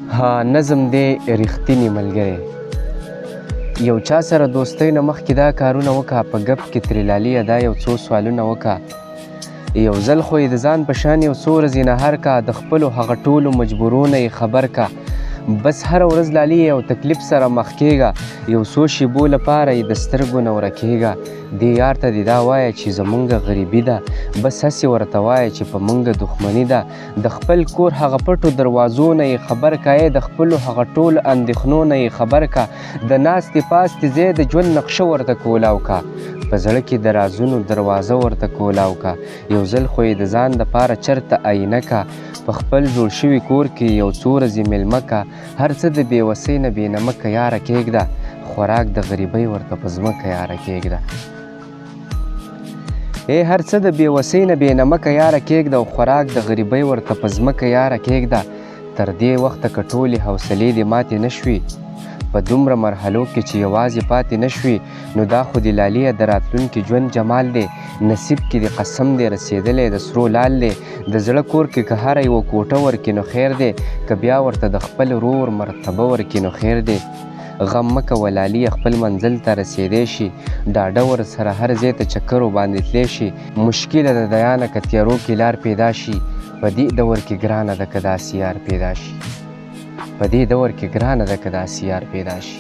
ها نظم دی رښتینی ملګری. یو چا سره دوستۍ نه مخکې دا کارونه وکړه، په ګپ کې ترې لاليه دا یو څو سوالونه وکړه. یو ځل خو یې د ځان په شان یو څو ورځې نهار کا، د خپلو هغه ټولو مجبورونه یې خبر کا. بس هره ورځ لاليه یو تکلیف سره مخ کېږه، یو څو شېبو لپاره یې د سترګو نه ورکېږه. دې یار ته دې دا وایه چې زمونږ غریبي ده، بس هسې ورته وایه چې په مونږ دښمني ده. د خپل کور هغه پټو دروازو نه یې خبر کا، د خپلو هغه ټولو اندېښنو نه یې خبر کا. د ناستې پاستې ځای د ژوند نقشه ورته کولاو کا، په زړه کې د رازونو دروازه ورته کولاو کا. یو ځل خو یې د ځان دپاره چرته آینه کا، په خپل جوړ شوي کور کې یو څو ورځې مېلمه کا. هر څه د بېوسۍ نه بېنمکه یاره کېږده، خوراک د غریبۍ ورته په ځمکه یاره کېږده. هر څه د بېوسۍ نه بېنمکه یاره کېږده، او خوراک د غریبۍ ورته په ځمکه یاره کېږده. تر دې وخته که ټولې حوصلې دې ماتې نه شوې، په دومره مرحلو کې چې یوازې پاتې نه شوې، نو دا خو د لاليه د راتلونکي ژوند جمال دی. نصیب کې د قسم دی رسېدلی د سرو لال دی. د زړه کور کې که هره یوه کوټه ورکړي نو خیر دی، که بیا ورته د خپل ورور مرتبه ورکړي نو خیر دی. غم مه کوه لاليه خپل منزل ته رسېدی شي، ډاډه ورسره هر ځای ته چکرو باندې تلی شي. مشکله ده د یانه که تیارو کې لار پیدا شي، په دې دور کې ګرانه ده که داسې یار پیدا شي. په دې دور کې ګرانه ده که داسې یار پیدا شي.